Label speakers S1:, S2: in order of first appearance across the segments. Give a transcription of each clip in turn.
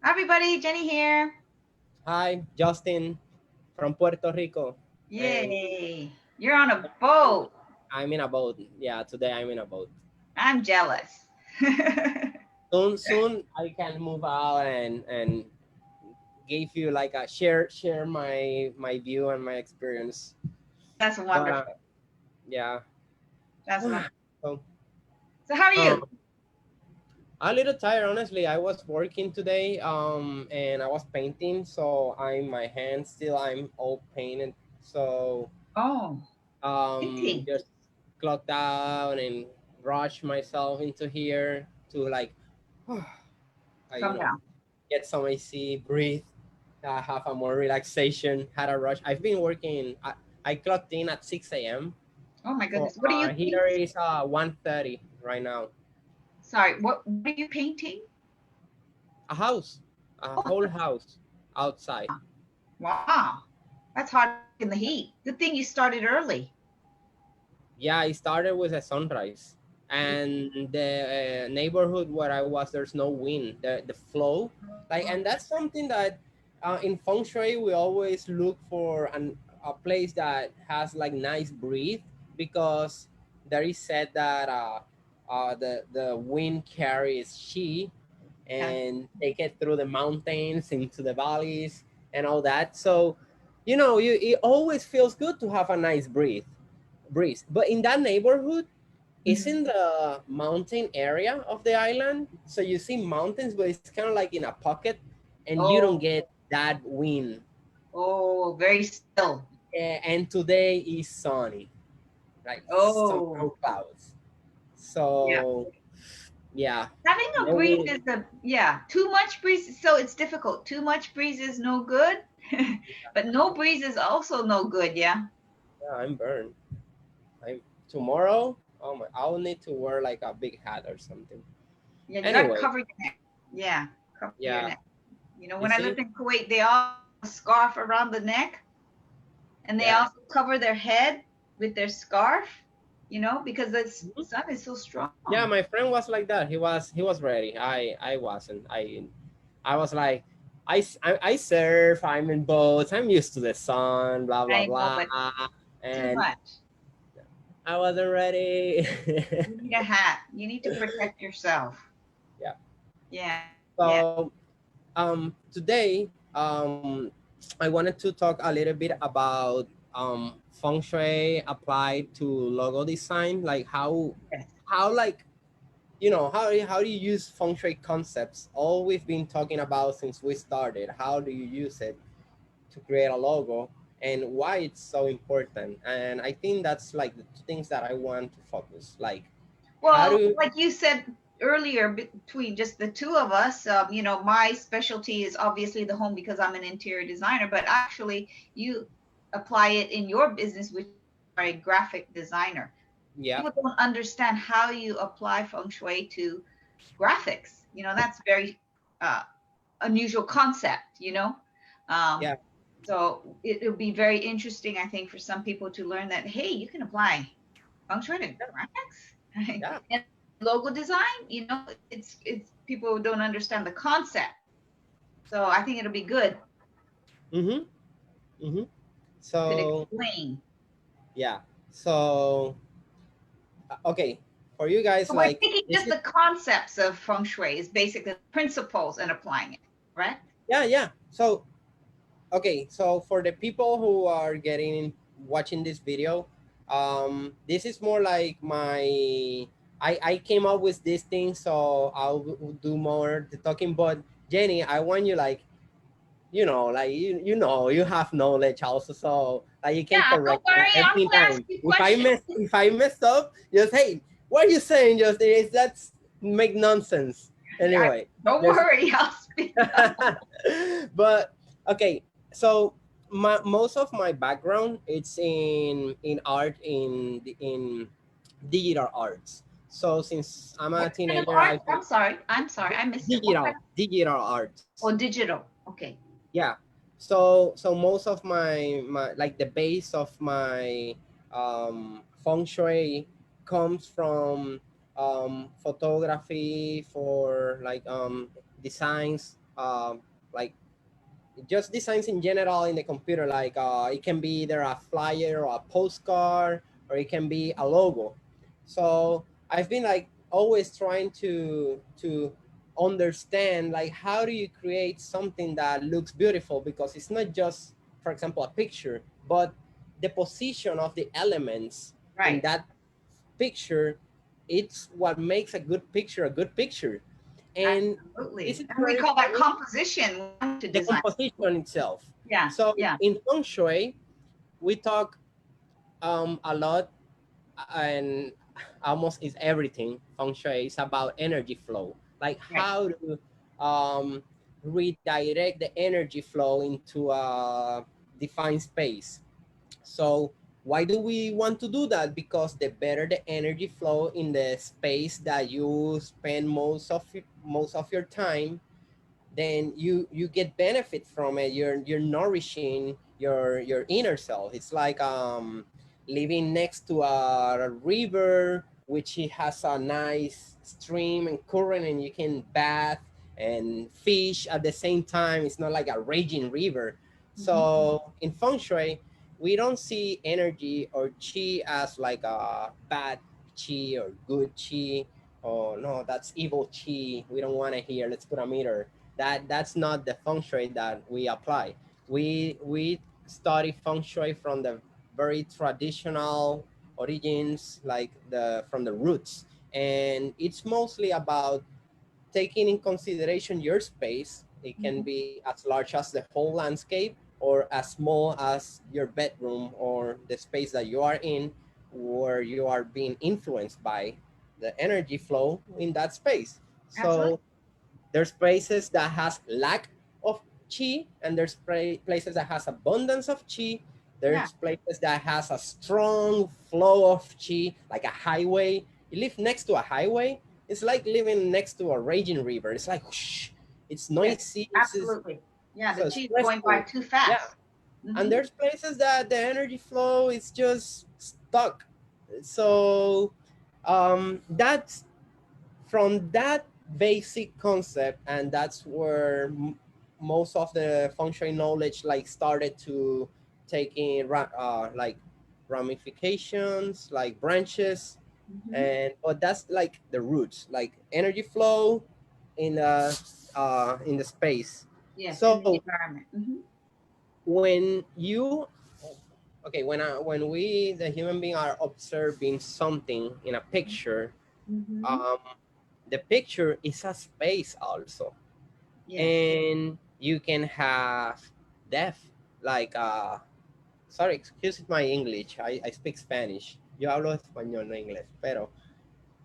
S1: Hi everybody, Jenny here.
S2: Hi, Justin from Puerto Rico, and
S1: Yay. You're on a boat.
S2: I'm in a boat. Yeah, today I'm in a boat.
S1: I'm jealous.
S2: Soon I can move out and give you like a share my view and my experience.
S1: That's
S2: But
S1: wonderful.
S2: yeah,
S1: That's wonderful.
S2: so
S1: So how are
S2: um,
S1: you?
S2: a little tired honestly. I was working today and I was painting, so I'm my hands still I'm all painted. So
S1: Oh, painting.
S2: just clocked out and rushed myself into here to like I,
S1: Calm down.
S2: get some AC, breathe, have a more relaxation, had a rush. I've been working, I clocked in at 6 a.m.
S1: Oh my
S2: So
S1: goodness. What are you
S2: here
S1: painting?
S2: is 1:30 right now.
S1: Sorry, what are you painting?
S2: A house, a
S1: Oh,
S2: whole house outside.
S1: wow. That's hard in the heat. Good thing you started early.
S2: Yeah, I started with a sunrise. And the neighborhood where I was, there's no wind. The flow, like, and that's something that in feng shui we always look for a place that has like nice breeze because there is said that the wind carries chi
S1: Yeah.
S2: and take it through the mountains into the valleys and all that. So, it always feels good to have a nice breeze. But in that neighborhood, it's
S1: Mhm.
S2: in the mountain area of the island. So you see mountains, but it's kind of like in a pocket, and you don't
S1: Oh,
S2: get that wind.
S1: oh, very still.
S2: And today is sunny, like
S1: Oh,
S2: no clouds.
S1: yeah.
S2: So yeah,
S1: Having a breeze
S2: maybe
S1: is the yeah, too much breeze, so it's difficult. Too much breeze is no good, but no breeze is also no good, yeah.
S2: yeah, I'm burned. I'm tomorrow. Oh my, I'll need to wear like a big hat or something.
S1: Yeah, you got to
S2: Anyway,
S1: cover your neck. Yeah, cover your
S2: yeah,
S1: neck. You know,
S2: you
S1: when I
S2: see,
S1: lived in Kuwait, they all have a scarf around the neck, and they
S2: yeah.
S1: also cover their head with their scarf, because the
S2: Mhm.
S1: sun is so strong.
S2: Yeah, my friend was like that. He was ready. I wasn't. I was like, I surf. I'm in boats. I'm used to the sun. Blah blah
S1: I know,
S2: blah.
S1: but too
S2: And
S1: much.
S2: I wasn't ready.
S1: You need a hat. You need to protect yourself.
S2: Yeah.
S1: Yeah, yeah.
S2: So today I wanted to talk a little bit about feng shui applied to logo design, like
S1: Yes.
S2: how like how do you use feng shui concepts, all we've been talking about since we started. How do you use it to create a logo and why it's so important? And I think that's like the two things that I want to focus, like how
S1: Well,
S2: do
S1: like you said earlier, between just the two of us, my specialty is obviously the home because I'm an interior designer, but actually, you apply it in your business, which you are a graphic designer.
S2: yeah,
S1: People don't understand how you apply feng shui to graphics. That's very uh, unusual concept. Um,
S2: yeah,
S1: so it'll be very interesting, I think, for some people to learn that, hey, you can apply feng shui to graphics
S2: yeah,
S1: and logo design. It's people don't understand the concept, so I think it'll be good
S2: mm-hmm, mm-hmm.
S1: to
S2: So
S1: explain.
S2: yeah, so okay, for you guys,
S1: So we're
S2: like
S1: taking
S2: this
S1: just
S2: is
S1: the concepts of feng shui is basically the principles and applying it, right?
S2: yeah, yeah. So okay, so for the people who are watching this video, this is more like I came up with this thing, so I'll do more the talking. But Jenny, I want you, like, like you have knowledge also, so like you can
S1: Yeah, don't
S2: correct me
S1: worry, I'm
S2: every
S1: gonna ask
S2: time
S1: you
S2: if I
S1: questions.
S2: messed up. Just, hey, what are you saying? Just is that's make nonsense
S1: Yeah,
S2: anyway.
S1: don't
S2: Just
S1: worry, I'll speak up.
S2: but okay, so most of my background it's in art, in digital arts. So since I'm a
S1: What kind of
S2: teenager,
S1: art?
S2: I
S1: I'm sorry, I missed it. What kind of?
S2: digital arts.
S1: Oh, digital. Okay.
S2: Yeah. So most of my like the base of my feng shui comes from photography for like designs, um, like just designs in general in the computer. Like it can be either a flyer or a postcard, or it can be a logo. So I've been like always trying to understand like how do you create something that looks beautiful, because it's not just, for example, a picture, but the position of the elements in
S1: Right.
S2: that picture. It's what makes a good picture. And this
S1: Absolutely.
S2: is
S1: And we
S2: very
S1: call that
S2: funny,
S1: composition to
S2: the
S1: design.
S2: composition itself.
S1: Yeah.
S2: So
S1: Yeah.
S2: in Feng Shui, we talk a lot, and almost is everything. Feng Shui is about energy flow, like
S1: Right.
S2: how to um, redirect the energy flow into a defined space. So why do we want to do that? Because the better the energy flow in the space that you spend most of your time, then you get benefit from it. You're nourishing your inner self. It's like living next to a river which it has a nice stream and current, and you can bath and fish at the same time. It's not like a raging river.
S1: Mhm.
S2: So in feng shui, we don't see energy or chi as like a bad chi or good chi. Oh no, that's evil chi. We don't want to hear. Let's put a meter. That's not the feng shui that we apply. We study feng shui from the very traditional origins, like the from the roots, and it's mostly about taking in consideration your space. It can
S1: Mhm.
S2: be as large as the whole landscape or as small as your bedroom or the space that you are in, where you are being influenced by the energy flow in that space.
S1: Absolutely.
S2: So there's places that has lack of chi, and there's places that has abundance of chi.
S1: Yeah.
S2: There's places that has a strong flow of chi, like a highway. You live next to a highway, it's like living next to a raging river. It's like whoosh, it's
S1: Yes.
S2: noisy, it's
S1: Absolutely. Yeah. The
S2: so
S1: cheese going by
S2: stressful.
S1: too
S2: Yeah,
S1: fast.
S2: and
S1: Hmm.
S2: there's places that the energy flow is just stuck. So that's from that basic concept, and that's where most of the feng shui knowledge like started to take in like ramifications, like branches.
S1: Hmm.
S2: And but that's like the roots, like energy flow in the space.
S1: Yes. In the
S2: So
S1: environment. Hmm.
S2: when you okay, when we the human being are observing something in a picture,
S1: Hmm.
S2: um the picture is a space also,
S1: Yes.
S2: and you can have depth, like sorry, excuse my English, I speak Spanish, yo hablo español, no inglés, pero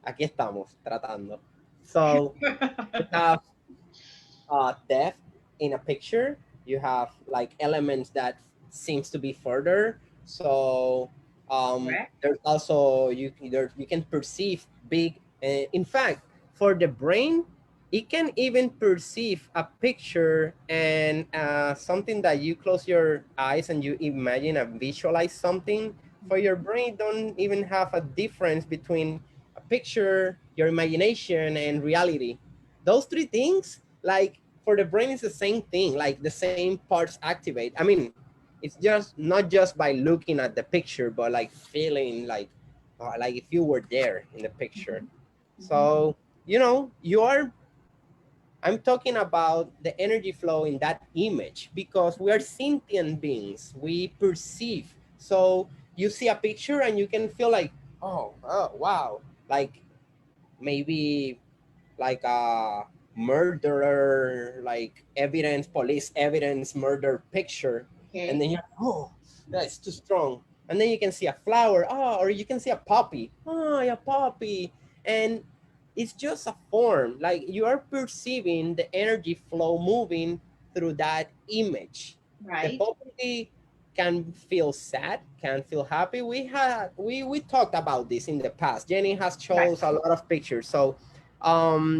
S2: aquí estamos tratando. So you have depth in a picture. You have like elements that seems to be further. So
S1: Correct.
S2: there's also you can perceive big. In fact, for the brain, it can even perceive a picture and something that you close your eyes and you imagine and visualize something. For your brain, don't even have a difference between a picture, your imagination, and reality. Those three things, like for the brain, is the same thing. Like the same parts activate. I mean, it's just not just by looking at the picture, but like feeling like if you were there in the picture.
S1: Hmm. Hmm.
S2: So you are. I'm talking about the energy flow in that image because we are sentient beings. We perceive. So you see a picture and you can feel like, oh wow, like maybe like a murderer, like evidence, police evidence, murder picture, and
S1: Okay.
S2: then you're like, oh, that's too strong. And then you can see a flower, or you can see a puppy, a puppy, and it's just a form. Like you are perceiving the energy flow moving through that image. The
S1: Right.
S2: puppy can feel sad, can feel happy. We talked about this in the past. Jenny has
S1: Right.
S2: chose a lot of pictures, so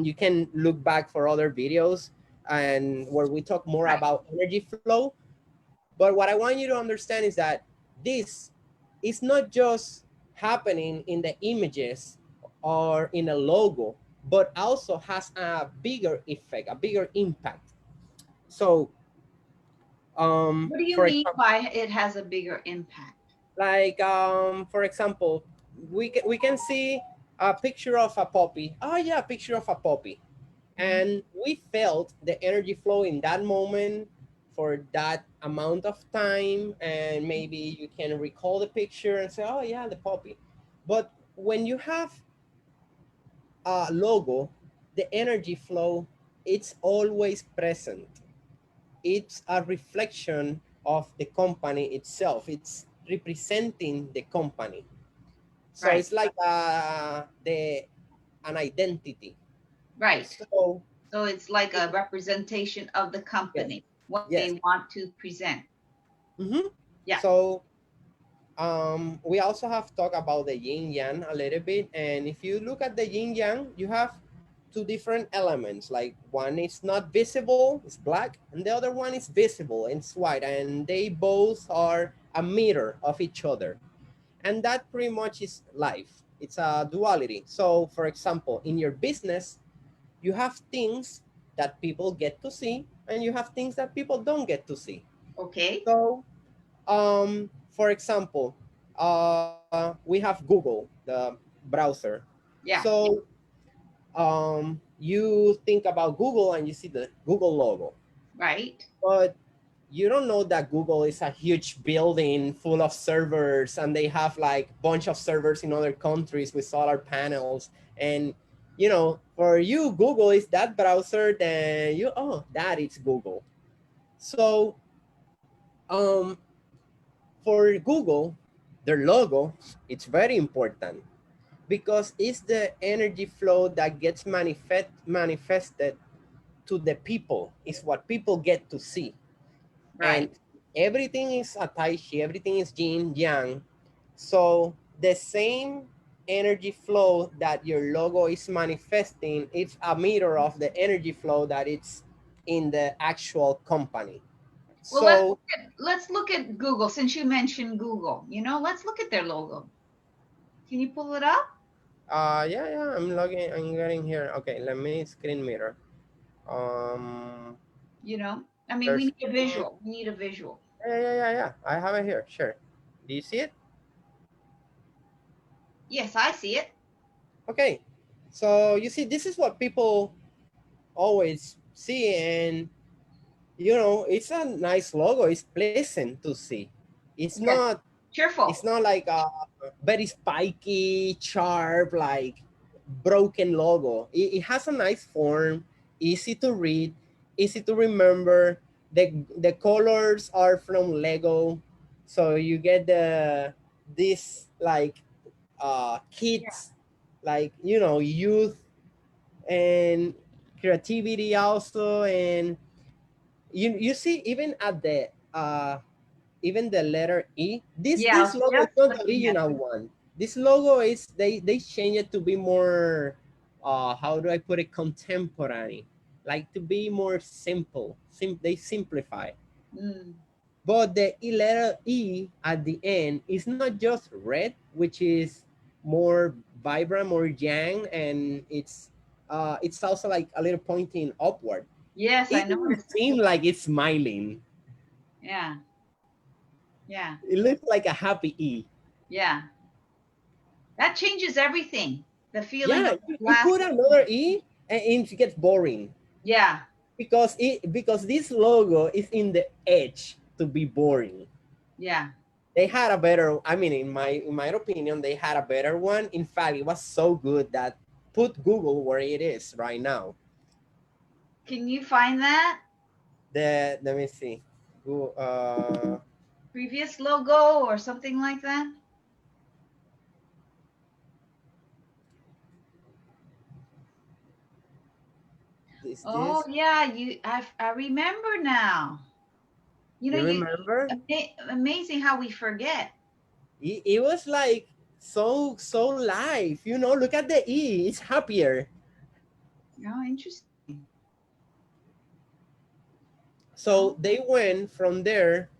S2: you can look back for other videos and where we talk more
S1: Right.
S2: about energy flow. But what I want you to understand is that this is not just happening in the images or in a logo, but also has a bigger effect, a bigger impact. So
S1: What do you
S2: for
S1: mean
S2: example,
S1: by it has a bigger impact?
S2: like for example, we can see a picture of a puppy. Oh yeah, a picture of a puppy,
S1: Mhm.
S2: and we felt the energy flow in that moment for that amount of time, and maybe you can recall the picture and say, oh yeah, the puppy. But when you have a logo, the energy flow, it's always present. It's a reflection of the company itself. It's representing the company. So
S1: Right,
S2: it's like the an identity.
S1: right.
S2: So
S1: So it's like a representation of the
S2: yes,
S1: company, what
S2: yes.
S1: they want to present.
S2: Hmm.
S1: Yeah.
S2: So we also have talked about the yin yang a little bit, and if you look at the yin yang, you have two different elements. Like one is not visible, it's black, and the other one is visible, it's white, and they both are a mirror of each other. And that pretty much is life. It's a duality. So, for example, in your business, you have things that people get to see, and you have things that people don't get to see.
S1: Okay.
S2: So, for example, we have Google, the browser.
S1: Yeah.
S2: So, you think about Google and you see the Google logo,
S1: Right.
S2: but you don't know that Google is a huge building full of servers, and they have like bunch of servers in other countries with solar panels. And for you, Google is that browser, then that is Google. So um for Google, their logo, it's very important because it's the energy flow that gets manifested to the people. It's what people get to see. And
S1: Right.
S2: everything is a tai chi, everything is yin yang. So the same energy flow that your logo is manifesting, it's a mirror of the energy flow that it's in the actual company.
S1: Well,
S2: So
S1: let's look at Google since you mentioned Google. Let's look at their logo. Can you pull it up?
S2: yeah, I'm getting here. Okay, let me screen mirror. Um
S1: I mean, we
S2: there's
S1: need a visual. We need a visual.
S2: yeah. I have it here. Sure. Do you see it?
S1: Yes, I see it.
S2: Okay. So you see, this is what people always see, and it's a nice logo. It's pleasant to see. It's
S1: Yes.
S2: not it's
S1: Cheerful.
S2: not like a very spiky, sharp, like broken logo. It has a nice form, easy to read, easy to remember. The colors are from Lego, so you get this like
S1: Yeah.
S2: kids, like youth and creativity also. And you see, even at the even the letter E,
S1: Yeah, I
S2: this
S1: was
S2: logo is
S1: just
S2: not the
S1: looking at
S2: original one. This logo is they change it to be more how do I put it, contemporary, like to be more simple. They simplify.
S1: mm,
S2: But the letter E at the end is not just red, which is more vibrant, more yang, and it's also like a little pointing upward.
S1: yes, I
S2: It doesn't
S1: noticed.
S2: seem like it's smiling.
S1: Yeah. Yeah.
S2: It looks like a happy E.
S1: Yeah. That changes everything. The feeling
S2: Yeah,
S1: of the
S2: you put
S1: glasses.
S2: another E and it gets boring
S1: Yeah.
S2: because this logo is in the edge to be boring.
S1: Yeah.
S2: They had a better, I mean, in my opinion, they had a better one. In fact, it was so good that put Google where it is right now.
S1: Can you find that
S2: Let me see.
S1: previous logo or something like that?
S2: Is
S1: Oh,
S2: this?
S1: yeah, I remember now.
S2: You
S1: You
S2: remember?
S1: amazing how we forget.
S2: It was like so live. Look at the E. It's happier.
S1: Oh, interesting.
S2: So
S1: Oh,
S2: they went from there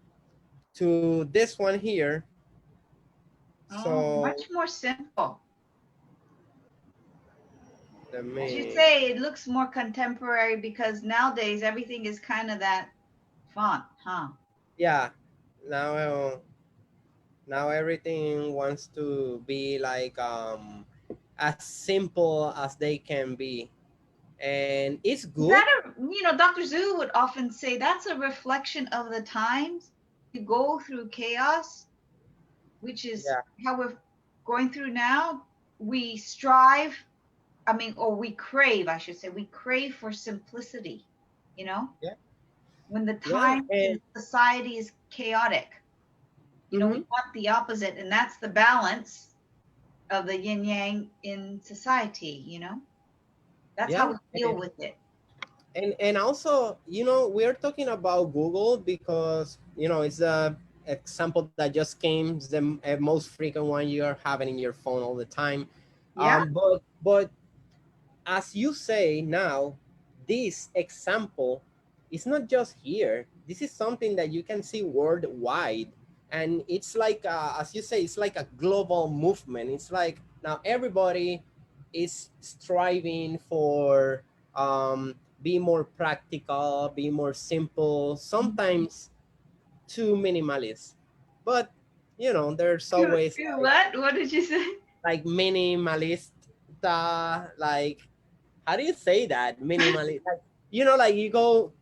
S2: to this one here.
S1: oh,
S2: So
S1: much more simple.
S2: Let
S1: As you
S2: me.
S1: say, it looks more contemporary because nowadays everything is kind of that font, huh?
S2: Yeah. Now, now everything wants to be like as simple as they can be, and it's good.
S1: That Dr. Zhu would often say that's a reflection of the times. You go through chaos, which is
S2: Yeah.
S1: how we're going through now. We strive, I mean, or we crave, I should say, we crave for simplicity, you know,
S2: Yeah.
S1: when the
S2: Yeah.
S1: time
S2: And
S1: in society is chaotic. We
S2: mhm.
S1: want the opposite, and that's the balance of the yin yang in society, That's how
S2: Yeah.
S1: we deal with it.
S2: And also, we're talking about Google because it's a example that just came, it's the most frequent one you're having in your phone all the time.
S1: Yeah.
S2: But as you say now, this example is not just here. This is something that you can see worldwide. And it's like, as you say, it's like a global movement. It's like now everybody is striving for be more practical, be more simple, sometimes too minimalist. But, there's always
S1: What? What did you say?
S2: like minimalist, like how do you say that minimally, like like you go,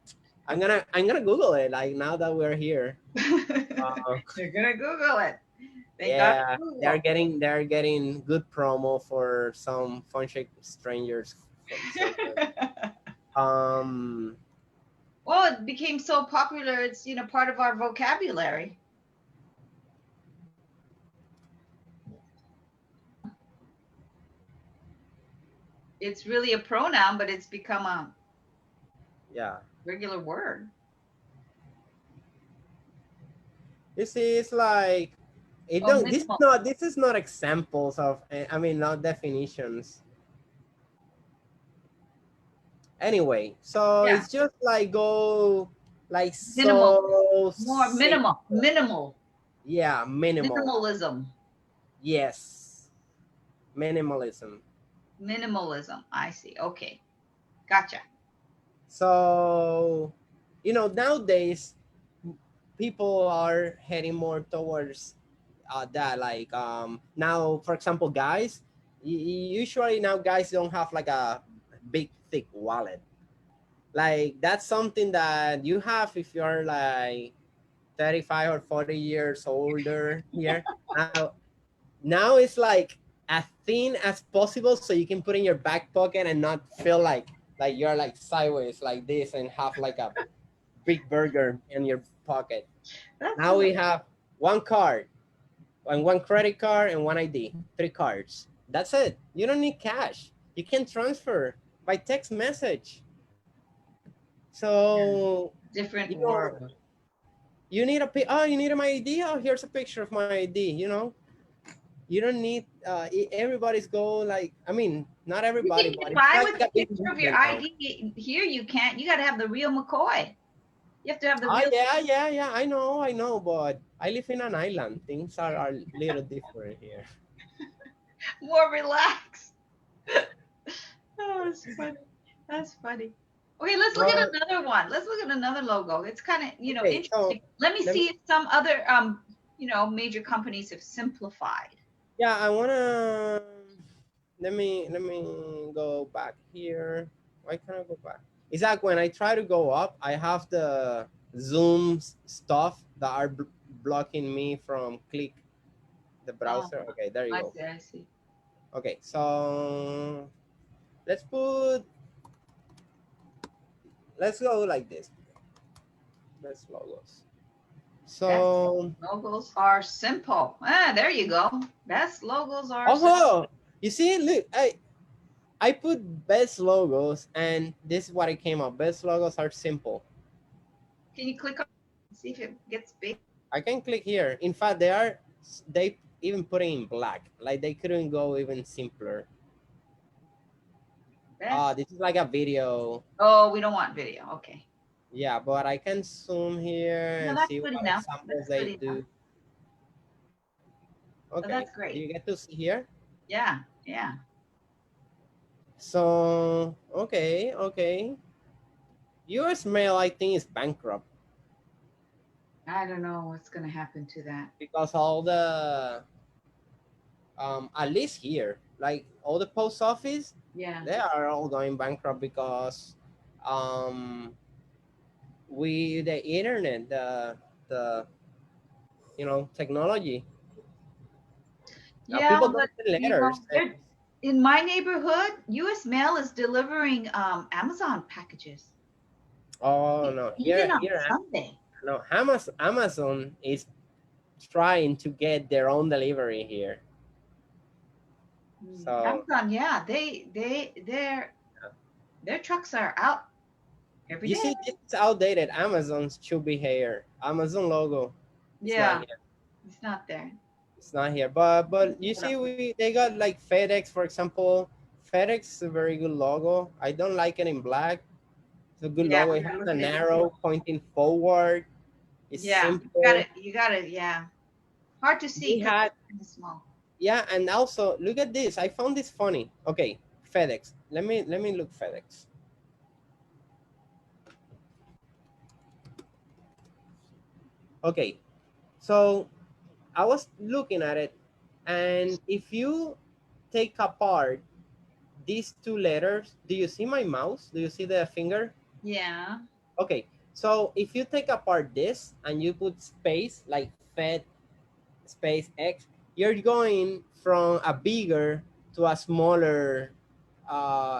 S2: I'm gonna Google it, like now that we're here. uh,
S1: You're gonna Google it. Thank God
S2: yeah,
S1: for
S2: they're
S1: Google.
S2: getting they're getting good promo for some fun shake strangers sometimes. um
S1: Well, it became so popular. It's part of our vocabulary. It's really a pronoun, but it's become a
S2: yeah,
S1: regular word.
S2: this is like it
S1: Oh,
S2: don't
S1: minimal.
S2: this is not examples of, I mean, not definitions. Anyway, so
S1: Yeah,
S2: it's just like go like
S1: minimal.
S2: so
S1: More minimal.
S2: simple.
S1: Minimal.
S2: Yeah, minimal.
S1: Minimalism.
S2: Yes, minimalism.
S1: Minimalism. I see. Okay, gotcha.
S2: So, nowadays people are heading more towards that. Like now, for example, guys, usually now guys don't have like a big thick wallet. Like that's something that you have if you're like 35 or 40 years older here. Now it's like as thin as possible so you can put in your back pocket and not feel like you're like sideways like this and have like a big burger in your pocket.
S1: That's
S2: Now we
S1: hilarious.
S2: have one card and one credit card and one ID, three cards. That's it. You don't need cash. You can transfer by text message.
S1: Yeah.
S2: So,
S1: Different
S2: you know,
S1: world.
S2: you need my ID. Oh, here's a picture of my ID. You don't need everybody's go like, I mean, not
S1: You
S2: everybody,
S1: can
S2: but
S1: get
S2: it's
S1: by
S2: like
S1: with
S2: a
S1: a
S2: big
S1: picture of your
S2: movement now.
S1: ID. Here you can't. You got to have the real McCoy. You have to have the
S2: Ah,
S1: real,
S2: yeah, I know, but I live in an island. Things are a little different here.
S1: more relaxed. Oh, that's funny. That's funny. Okay, let's look at
S2: But
S1: another one. Let's look at another logo. It's kind of,
S2: okay, so
S1: interesting. Let me
S2: let me,
S1: see if some other major companies have simplified.
S2: yeah, I wanna, let me go back here. Why can't I go back? It's like when I try to go up, I have the Zoom stuff that are blocking me from click the
S1: Oh,
S2: browser. Okay, there you
S1: I
S2: go.
S1: see, I see.
S2: Okay, so let's go like this. Best logos.
S1: Best
S2: So,
S1: logos are simple. Ah, there you go. Best logos are simple.
S2: oh, you see, look, I put best logos, and this is what it came up. Best logos are simple.
S1: Can you click on it and see if it gets big?
S2: I can click here. In fact, they even put it in black. Like they couldn't go even simpler.
S1: Best.
S2: This is like a video.
S1: Oh, we don't want video. Okay.
S2: Yeah, but I can zoom here
S1: No,
S2: and
S1: that's
S2: see
S1: good
S2: what
S1: enough.
S2: examples
S1: That's good
S2: they
S1: enough.
S2: do.
S1: Oh,
S2: Okay,
S1: that's
S2: do
S1: great.
S2: you get to see here?
S1: Yeah, yeah.
S2: So okay, okay. US mail, I think, is bankrupt
S1: I don't know what's going to happen to that.
S2: because all the at least here, like all the post office,
S1: Yeah.
S2: they are all going bankrupt because um we the internet, the technology. Now
S1: Yeah,
S2: people
S1: but
S2: don't send
S1: you
S2: letters.
S1: know, they're in my neighborhood, US Mail is delivering Amazon packages
S2: Oh no,
S1: even on
S2: here
S1: Sunday.
S2: no, Amazon is trying to get their own delivery here. So
S1: Amazon, yeah, their trucks are out every
S2: you
S1: day.
S2: see, this is outdated. Amazon should be here. Amazon logo, it's not
S1: Yeah,
S2: here.
S1: it's not there.
S2: It's not here. But you
S1: Put up
S2: see,
S1: with
S2: they got like FedEx, for example. FedEx is a very good logo. I don't like it in black. It's a good
S1: Yeah,
S2: logo.
S1: we
S2: It
S1: gotta
S2: has
S1: look at
S2: an
S1: it.
S2: arrow pointing forward. It's
S1: Yeah, you got
S2: simple.
S1: it. You got it. Yeah, hard to see
S2: They
S1: because
S2: had
S1: it's kind of small.
S2: Yeah, and also look at this. I found this funny. Okay, FedEx. Let me look FedEx. Okay, so I was looking at it, and if you take apart these two letters, do you see my mouse? Do you see the finger?
S1: Yeah,
S2: Okay, so if you take apart this and you put space like Fed space X, you're going from a bigger to a smaller.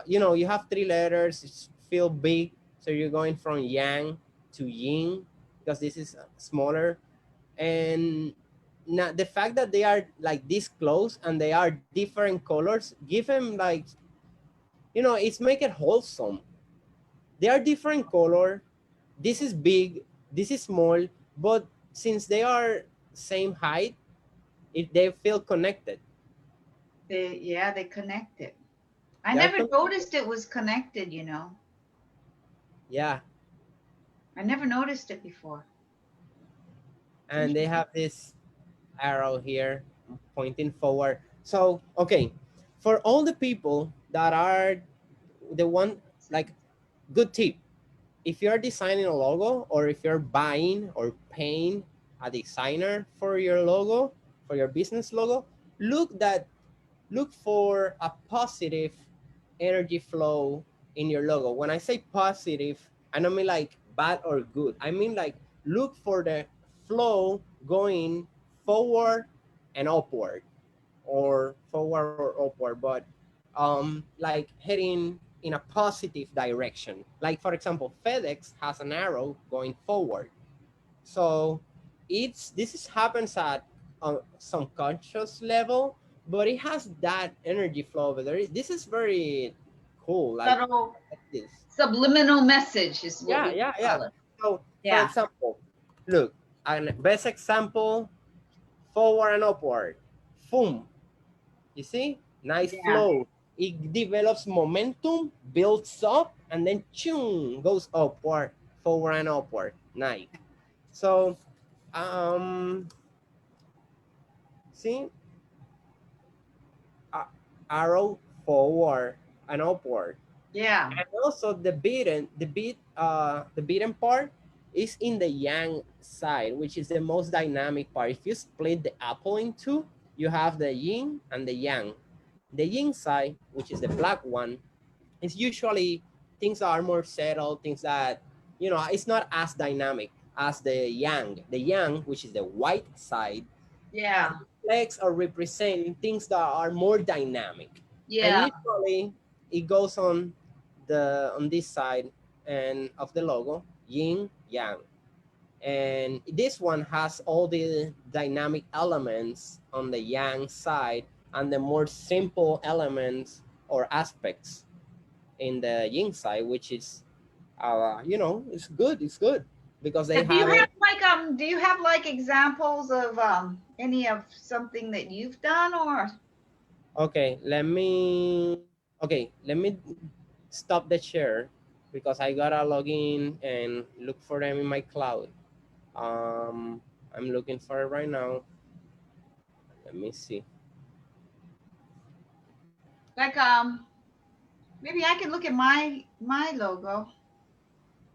S2: You have three letters, it's feel big, so you're going from yang to yin because this is smaller. And now the fact that they are like this close and they are different colors give them like, it's make it wholesome. They are different color. This is big, this is small, but since they are same height, they feel connected.
S1: they connect it. I
S2: They are
S1: never
S2: connected.
S1: noticed it was connected. You know,
S2: Yeah,
S1: I never noticed it before. It's
S2: and they
S1: interesting.
S2: have this arrow here pointing forward. So okay, for all the people that are the one, like, good tip, if you're designing a logo or if you're buying or paying a designer for your logo, for your business logo, look that look for a positive energy flow in your logo. When I say positive, I don't mean like bad or good. I mean like look for the flow going forward and upward, or forward or upward, but like heading in a positive direction. Like for example, FedEx has an arrow going forward. So this happens at some conscious level, but it has that energy flow over there. This is very cool.
S1: Subtle
S2: Like this.
S1: subliminal message is what
S2: Yeah,
S1: we
S2: yeah, yeah.
S1: call it.
S2: So for
S1: Yeah,
S2: example, look, an best example, forward and upward. Boom. You see? Nice
S1: yeah.
S2: flow. It develops momentum, builds up, and then choom, goes upward, forward and upward. Nice. So um see, uh, arrow forward and upward.
S1: Yeah.
S2: And also the beaten part is in the yang side, which is the most dynamic part. If you split the apple in two, you have the yin and the yang. The yin side, which is the black one, is usually things that are more settled, things that, it's not as dynamic as the yang. The yang, which is the white side,
S1: Yeah.
S2: reflects or represent things that are more dynamic. And
S1: Yeah.
S2: usually it goes on this side and of the logo, yin yang. And this one has all the dynamic elements on the yang side and the more simple elements or aspects in the yin side, which is it's good. It's good because they
S1: Do you
S2: have
S1: have
S2: it.
S1: like do you have like examples of any of something that you've done or
S2: Okay, let me stop the share because I gotta log in and look for them in my cloud. Um, I'm looking for it right now. Let me see.
S1: like Maybe I can look at my logo.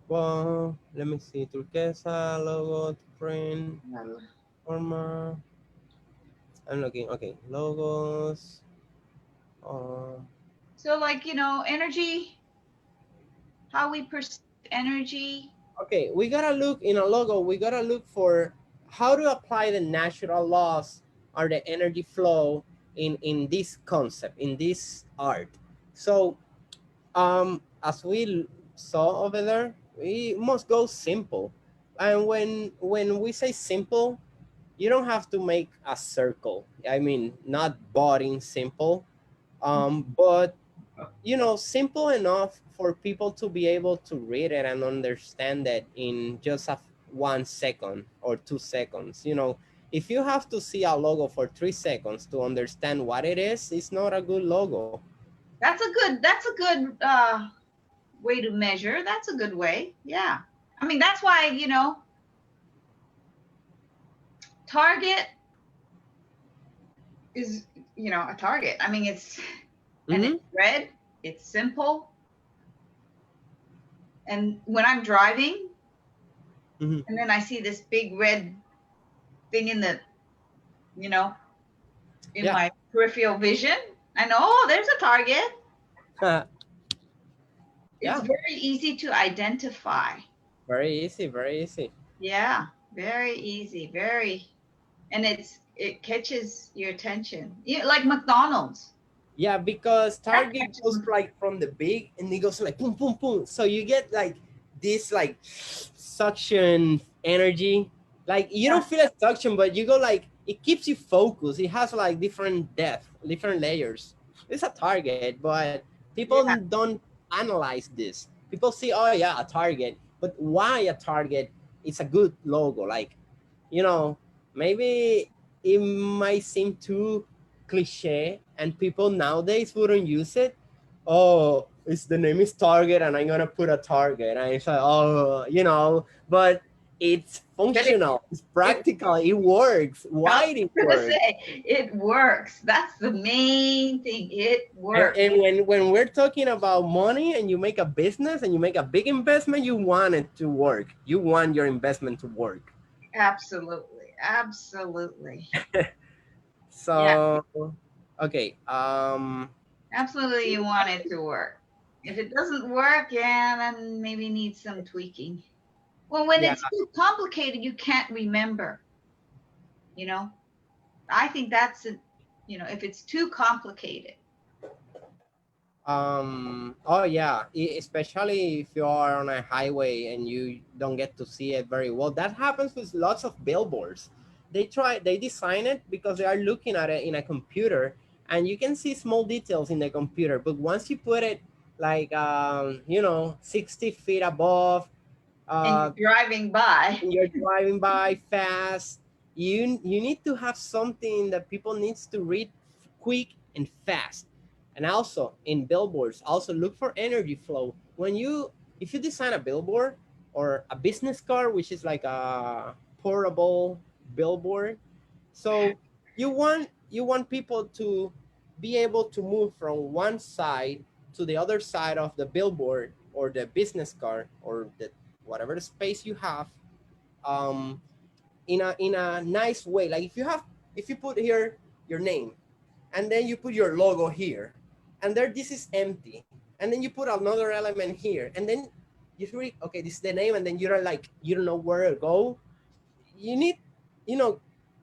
S2: Well, let me see. Turquesa logo to print format. I'm looking. Okay, logos. Um,
S1: So, like, energy, how we perceive energy.
S2: okay, we gotta look in a logo. We gotta look for how to apply the natural laws or the energy flow in this concept, in this art. So, as we saw over there, we must go simple. And when we say simple, you don't have to make a circle. I mean, not boring simple, but simple enough for people to be able to read it and understand it in just 1 second or 2 seconds. If you have to see a logo for 3 seconds to understand what it is, it's not a good logo.
S1: That's a good way to measure. That's a good way. Yeah. I mean, that's why, Target is, a Target. I mean, and
S2: Mm-hmm.
S1: it's red, it's simple. And when I'm driving
S2: Mm-hmm.
S1: and then I see this big red thing you know, in
S2: Yeah.
S1: my peripheral vision, I know, oh, there's a Target. It's
S2: Yeah.
S1: very easy to identify.
S2: Very easy. Very easy.
S1: Yeah, very easy, and it catches your attention. Yeah, like McDonald's.
S2: Yeah, because
S1: That
S2: Target
S1: catches
S2: goes like from the big and it goes like boom, boom, boom. So you get like this like suction energy. Like you
S1: yeah,
S2: don't feel a suction, but you go like it keeps you focused. It has like different depth, different layers. It's a Target, but people
S1: yeah.
S2: don't analyze this. People see, oh yeah, a Target, but why a Target? It's a good logo. Like you know, maybe it might seem too cliche and people nowadays wouldn't use it. Oh, it's the name is Target and I'm gonna put a Target. And it's like, oh, but it's
S1: But
S2: functional, it's
S1: it
S2: practical, it works.
S1: I
S2: Why it
S1: was gonna
S2: works?
S1: say it works. That's the main thing. It works.
S2: And when we're talking about money and you make a business and you make a big investment, you want it to work. You want your investment to work.
S1: Absolutely. Absolutely. Yeah,
S2: So okay,
S1: absolutely you want it to work. If it doesn't work, yeah, then maybe needs some tweaking. Well, when
S2: yeah.
S1: it's too complicated, you can't remember, you know? I think that's it, if it's too complicated.
S2: Oh yeah, especially if you are on a highway and you don't get to see it very well. That happens with lots of billboards. They design it because they are looking at it in a computer and you can see small details in the computer, but once you put it like 60 feet above,
S1: And
S2: uh
S1: you're driving by.
S2: and you're driving by fast, you need to have something that people needs to read quick and fast. And also in billboards, also look for energy flow. If you design a billboard or a business card, which is like a portable billboard, so you want people to be able to move from one side to the other side of the billboard or the business card or the whatever the space you have, um, in a nice way. Like if you put here your name, and then you put your logo here, and there this is empty, and then you put another element here, and then you read, okay, this is the name, and then you're like you don't know where to go. You need, you know,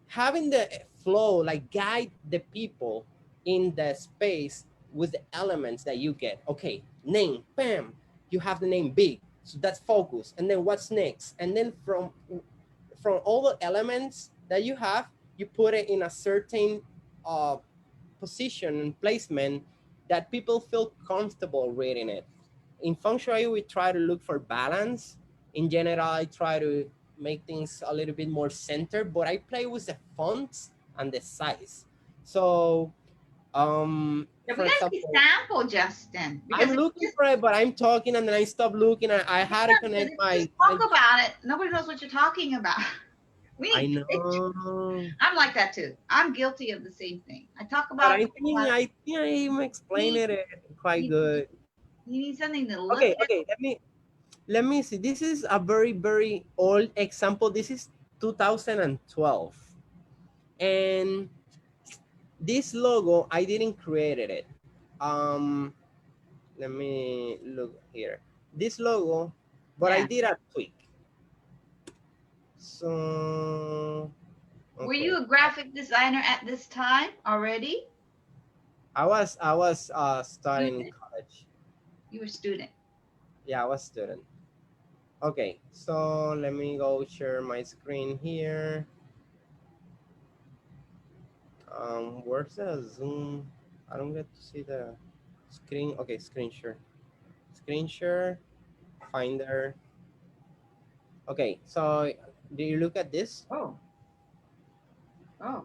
S2: having the flow like guide the people in the space with the elements that you get. Okay, name, bam, you have the name big, so that's focus. And then what's next? And then from all the elements that you have, you put it in a certain uh, position and placement that people feel comfortable reading it. In Feng Shui, we try to look for balance. In general, I try to make things a little bit more centered, but I play with the fonts and the size. So,
S1: Yeah, we
S2: for
S1: gotta see
S2: example,
S1: sample, Justin, because
S2: I'm
S1: it's
S2: looking
S1: just
S2: for it, but I'm talking and then I stop looking. I had to
S1: but
S2: connect
S1: it's just
S2: my
S1: talk about it. Nobody knows what you're talking about. We
S2: I
S1: need pictures.
S2: know.
S1: I'm like that too. I'm guilty of the same thing. I talk
S2: But
S1: about
S2: I
S1: it,
S2: think I think I'm
S1: we
S2: explaining
S1: need
S2: it quite good.
S1: You need something to look
S2: Okay,
S1: at.
S2: okay. Let me see. This is a very very old example. This is 2012, and this logo I didn't create it. Um, let me look here. This logo, but I
S1: Yeah.
S2: did a tweak. So
S1: Were
S2: okay,
S1: you a graphic designer at this time already?
S2: I was studying in
S1: Student.
S2: college.
S1: You were student.
S2: Yeah, I was student. Okay, so let me go share my screen here. Where's the Zoom? I don't get to see the screen. Okay, screen share. Screen share, Finder. Okay, so do you look at this?
S1: Oh. Oh.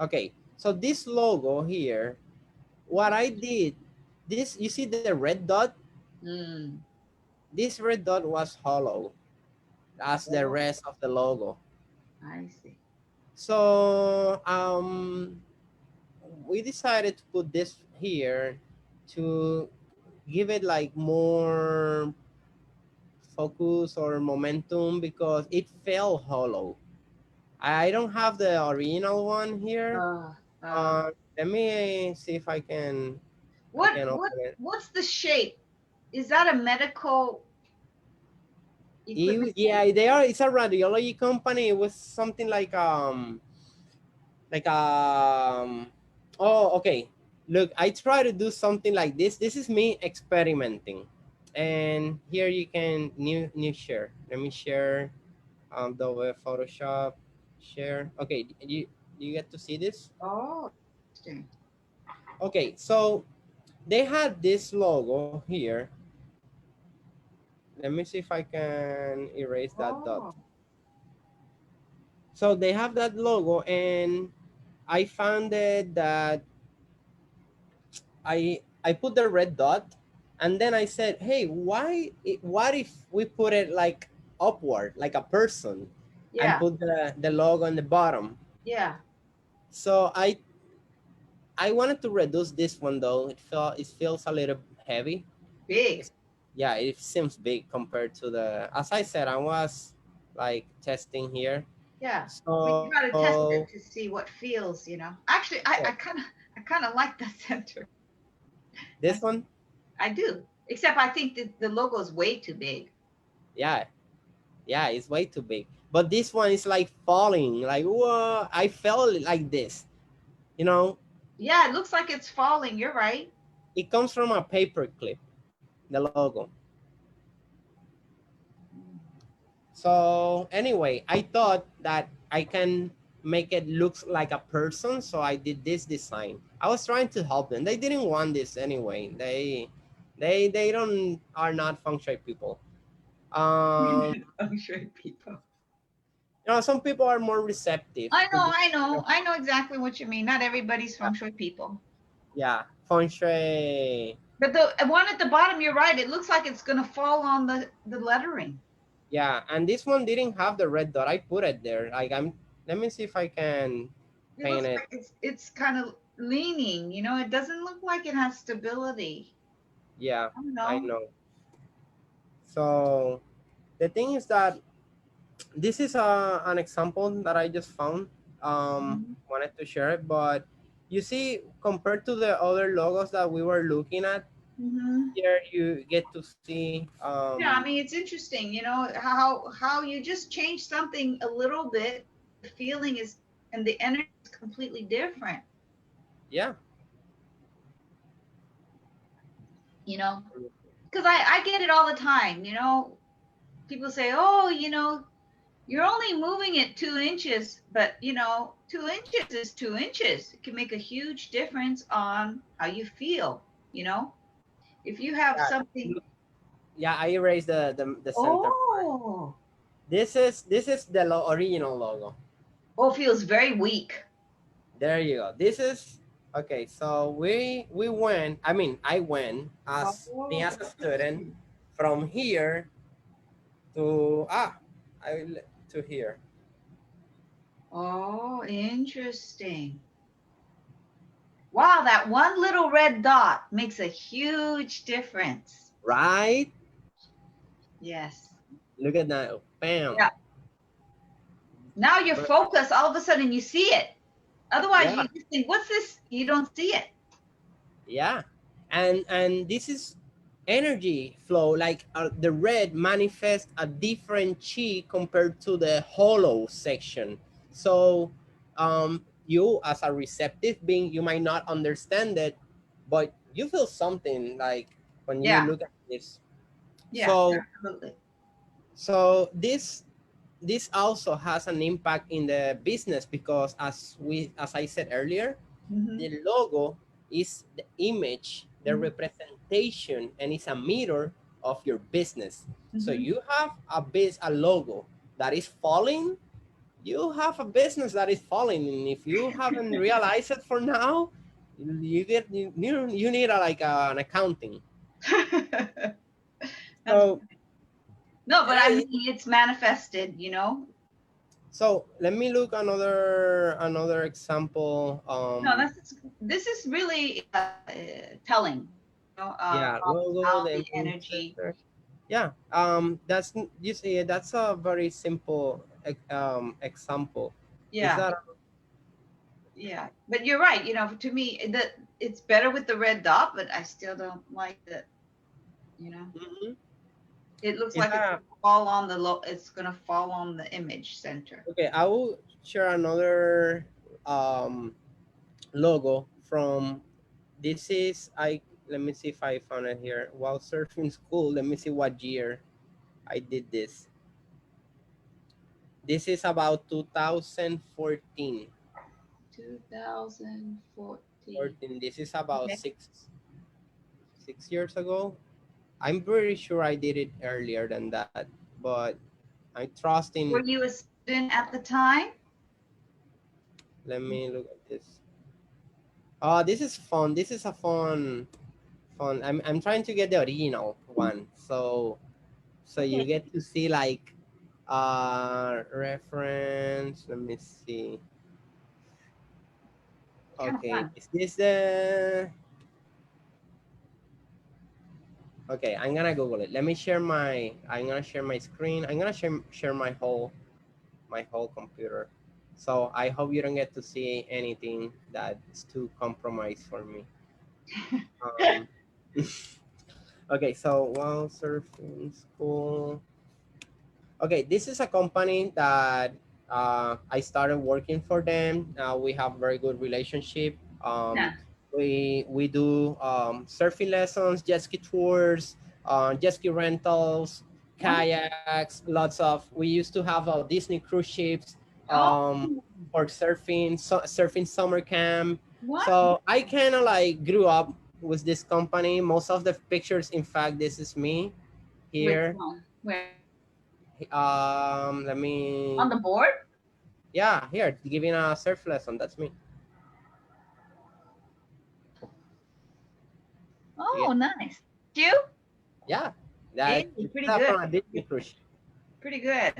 S2: Okay, so this logo here, what I did, this, you see the red dot?
S1: Mm.
S2: This red dot was hollow as the
S1: Oh,
S2: rest of the logo.
S1: I see.
S2: So we decided to put this here to give it like more focus or momentum because it felt hollow. I don't have the original one here.
S1: Uh, uh,
S2: Uh, Let me see if I
S1: what
S2: can
S1: what
S2: open it.
S1: what's the shape? Is that a medical equipment?
S2: Yeah, they are. It's a radiology company. It was something like oh, okay. Look, I try to do something like this. This is me experimenting, and here you can new share. Let me share the web Photoshop share. Okay, you get to see this.
S1: Oh, interesting.
S2: Okay, so they had this logo here. Let me see if I can erase that dot.
S1: Oh,
S2: So they have that logo, and I found it that I put the red dot, and then I said, hey, what if we put it like upward, like a person, and
S1: yeah,
S2: put the logo on the bottom.
S1: yeah.
S2: So I wanted to reduce this one though. It feels a little heavy.
S1: Big.
S2: It's, yeah, it seems big compared to the, as I said, I was like testing here.
S1: Yeah. Well, you got to test
S2: So
S1: it to see what feels, you know. Actually,
S2: yeah,
S1: I kind of like that center.
S2: this
S1: I,
S2: one,
S1: I do. Except I think that the logo is way too big.
S2: yeah, yeah, it's way too big. But this one is like falling, like whoa, I felt it like this, you know.
S1: Yeah, it looks like it's falling. You're right.
S2: It comes from a paper clip, the logo.
S1: Mm.
S2: So anyway, I thought that I can make it look like a person, so I did this design. I was trying to help them. They didn't want this anyway. They don't are not feng shui people. Um,
S1: I'm sure people.
S2: some people are more receptive
S1: I
S2: to
S1: know,
S2: this
S1: I
S2: kind
S1: know,
S2: of,
S1: I know exactly what you mean. Not everybody's
S2: yeah,
S1: feng shui people.
S2: yeah, feng shui.
S1: But the one at the bottom, you're right. It looks like it's gonna fall on the lettering.
S2: Yeah, and this one didn't have the red dot. I put it there. Like I'm. Let me see if I can
S1: It
S2: paint
S1: looks
S2: it.
S1: like it's kind of leaning. You know, it doesn't look like it has stability.
S2: Yeah,
S1: I don't
S2: I
S1: know.
S2: know. So the thing is that this is an example that I just found.
S1: Mhm.
S2: Wanted to share it, but you see, compared to the other logos that we were looking at,
S1: Mhm.
S2: here you get to see.
S1: Yeah, I mean, it's interesting. You know how you just change something a little bit, and the feeling is and the energy is completely different.
S2: Yeah,
S1: You know, because I get it all the time. You know, people say, oh, you know, you're only moving it 2 inches, but you know, 2 inches is 2 inches. It can make a huge difference on how you feel. You know, if you have
S2: yeah,
S1: something,
S2: yeah. I erased the center part.
S1: oh,
S2: This is the original logo.
S1: oh, feels very weak.
S2: There you go. This is okay. So we went. I mean, I went as me
S1: Oh,
S2: as a student from here to to here.
S1: oh, interesting. Wow, that one little red dot makes a huge difference.
S2: right?
S1: Yes.
S2: Look at that, bam.
S1: Yeah. Now you're
S2: But
S1: focused, all of a sudden you see it. Otherwise
S2: yeah,
S1: you just think, what's this? You don't see it.
S2: yeah, and this is energy flow. Like the red manifests a different chi compared to the hollow section. So you as a receptive being, you might not understand it, but you feel something like when you
S1: Yeah.
S2: look at this.
S1: Yeah,
S2: So
S1: absolutely.
S2: so this also has an impact in the business, because as I said earlier,
S1: Hmm.
S2: the logo is the image, the representation, and it's a mirror of your business. So
S1: Hmm.
S2: you have a logo that is falling, you have a business that is falling, and if you haven't realized it for now, you need an accounting.
S1: That's
S2: So
S1: no, but I
S2: yeah,
S1: mean it's manifested,
S2: so let me look another example.
S1: No, this is really telling,
S2: Yeah, logo,
S1: how
S2: the
S1: the
S2: main
S1: energy.
S2: center. Yeah, you see, that's a very simple example. Is
S1: Yeah,
S2: that
S1: yeah. But you're right. To me, it's better with the red dot, but I still don't like that. You know,
S2: mhm.
S1: it looks
S2: Is
S1: like it's
S2: that
S1: gonna fall on It's gonna fall on the image center.
S2: okay? I will share another um logo from this is I let me see if I found it here. While surfing school, let me see what year I did this. This is about 2014.
S1: 2014.
S2: 14. This is about
S1: Okay.
S2: six years ago. I'm pretty sure I did it earlier than that, but I trust in.
S1: Were you a student at the time?
S2: Let me look at this. Oh, this is fun. This is a fun. I'm trying to get the original one, so you
S1: Okay.
S2: get to see like reference. Let me see.
S1: Kind of
S2: Okay,
S1: fun.
S2: is this the? Okay, I'm gonna Google it. Let me share my. I'm gonna share my screen. I'm gonna share my whole computer. So I hope you don't get to see anything that's too compromised for me. Um, okay, so while surfing school. Okay, this is a company that I started working for them. We have very good relationship.
S1: Yeah.
S2: We do surfing lessons, jet ski tours, jet ski rentals,
S1: Wonderful.
S2: kayaks, lots of. We used to have Disney cruise ships
S1: Oh,
S2: for surfing, surfing summer camp.
S1: what?
S2: So I kind of like grew up with this company. Most of the pictures, in fact, this is me
S1: Which
S2: here.
S1: one? Where?
S2: Let
S1: On
S2: me.
S1: the board?
S2: Yeah, here giving a surf lesson. That's me.
S1: Oh,
S2: Yeah,
S1: nice. You?
S2: yeah.
S1: Hey,
S2: This
S1: pretty
S2: is
S1: good.
S2: from a Disney cruise ship.
S1: Pretty good.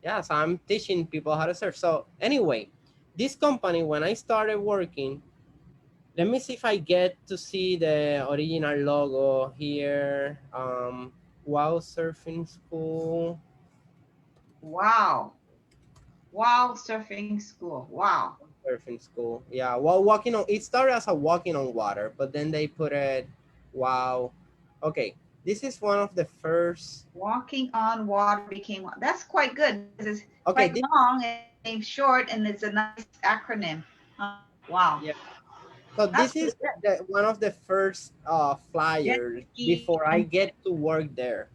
S2: Yeah, so I'm teaching people how to surf. So anyway, this company, when I started working, let me see if I get to see the original logo here. Wow, surfing school.
S1: Wow. Wow, surfing school. Wow.
S2: Surfing school. Yeah, while walking on. It started as a walking on water, but then they put it. Wow. Okay, this is one of the first.
S1: Walking on water became. That's quite good because it's
S2: Okay,
S1: quite
S2: this
S1: long and named short, and it's a nice acronym. Wow.
S2: yeah. So
S1: That's
S2: this
S1: pretty
S2: is
S1: good.
S2: one of the first
S1: Jet
S2: flyers
S1: ski
S2: before I
S1: and
S2: get to work there.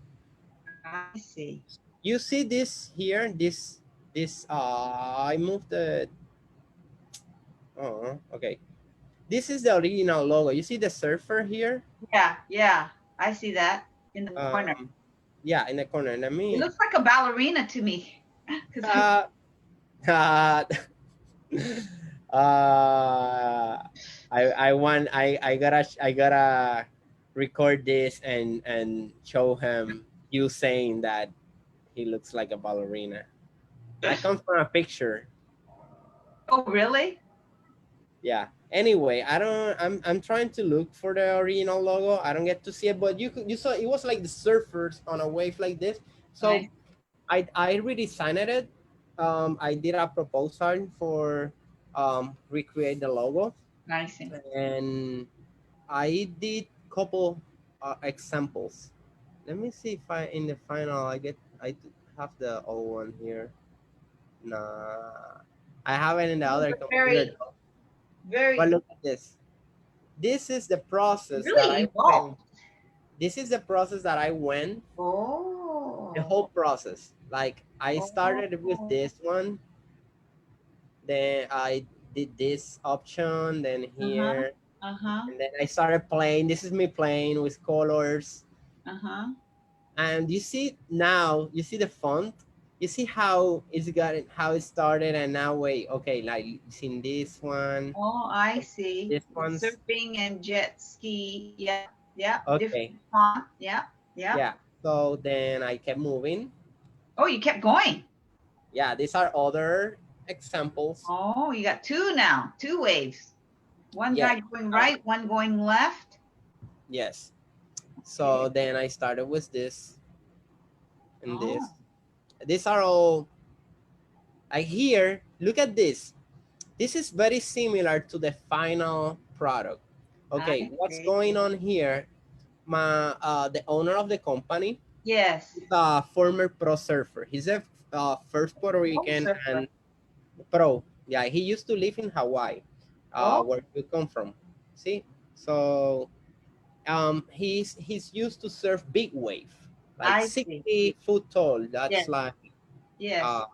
S1: I see.
S2: You see this here? This I moved the. Oh, okay. This is the original logo. You see the surfer here?
S1: Yeah, yeah. I see that in the corner.
S2: Um, yeah, in the corner. Let
S1: It
S2: me.
S1: looks like a ballerina to me. Because I
S2: Uh, uh, uh, I gotta record this and show him you saying that he looks like a ballerina. That comes from a picture.
S1: oh really?
S2: Yeah. Anyway, I'm trying to look for the original logo. I don't get to see it, but you saw it was like the surfers on a wave like this. So
S1: I
S2: I redesigned it. I did a proposal for recreate the logo,
S1: I see.
S2: and I did couple examples. Let me see if I in the final have the old one here. Nah, I have it in the
S1: Those
S2: other
S1: are
S2: computer
S1: very,
S2: though. But
S1: very
S2: look at this. This is the process that
S1: really
S2: I went.
S1: evolved.
S2: This is the process that I went. The
S1: Oh,
S2: whole process. Like I started with
S1: oh,
S2: this one, then I did this option, then
S1: uh-huh,
S2: here,
S1: uh-huh,
S2: and then I started playing. This is me playing with colors.
S1: uh-huh.
S2: And you see now, you see the font. You see how it's got it, how it started, and now wait, okay, like you seen this one,
S1: Oh, I see.
S2: this
S1: The
S2: one's
S1: surfing and jet ski. Yep, yep.
S2: okay.
S1: Different font. Yep, yep.
S2: Yeah. So then I kept moving.
S1: Oh, you kept going.
S2: Yeah, these are other examples.
S1: Oh, you got two now, two waves. One
S2: Yeah.
S1: guy going
S2: Uh,
S1: right, one going left.
S2: yes.
S1: Okay.
S2: So then I started with this and
S1: Oh,
S2: this. These are all like here. Look at this. This is very similar to the final product. Okay,
S1: I
S2: what's
S1: see.
S2: going on here? My the owner of the company
S1: Yes.
S2: is a former pro surfer. He's a first Puerto
S1: Oh,
S2: Rican
S1: surfer.
S2: and pro. Yeah, he used to live in Hawaii,
S1: Oh,
S2: where you come from. See, so he's used to surf big wave, like
S1: I see.
S2: 60 foot tall. That's
S1: Yes,
S2: like
S1: yes.
S2: uh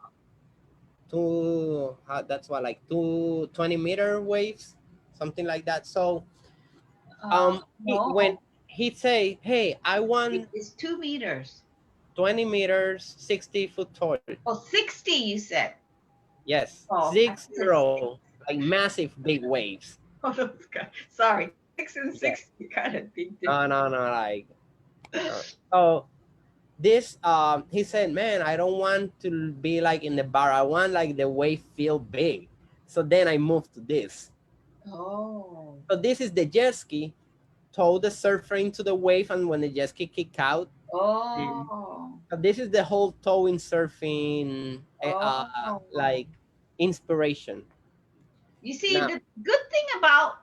S2: that's what like 20 meter waves, something like that. So when
S1: No.
S2: he say, hey, I want
S1: It's 2 meters.
S2: 20 meters, 60 foot tall.
S1: Oh, 60, you said.
S2: Yes,
S1: Oh, I
S2: six
S1: said six.
S2: zero, like massive big waves.
S1: Oh, those guys. Sorry. 6 and
S2: Yeah.
S1: 60 kind of big
S2: No,
S1: difference.
S2: no, no, like so this he said, man, I don't want to be like in the bar. I want like the wave feel big. So then I moved to this.
S1: Oh.
S2: So this is the jet ski, tow the surfer into the wave, and when the jet ski kick out, mm,
S1: Oh.
S2: so this is the whole towing surfing
S1: Oh.
S2: like inspiration.
S1: You see,
S2: Now,
S1: the good thing about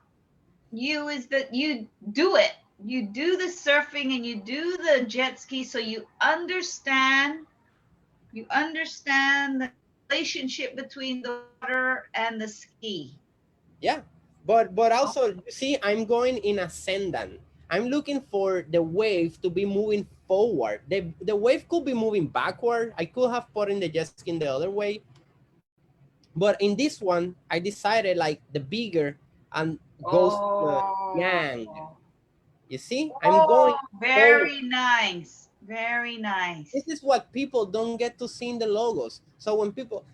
S1: you is that you do it. You do the surfing and you do the jet ski, so you understand the relationship between the water and the ski.
S2: yeah, but also you see, I'm going in ascendant. I'm looking for the wave to be moving forward. The wave could be moving backward. I could have put in the jet ski in the other way, but in this one, I decided like the bigger and goes to the
S1: Oh.
S2: yang. You see, I'm
S1: Oh,
S2: going forward.
S1: very nice. Very nice.
S2: This is what people don't get to see in the logos. So when people,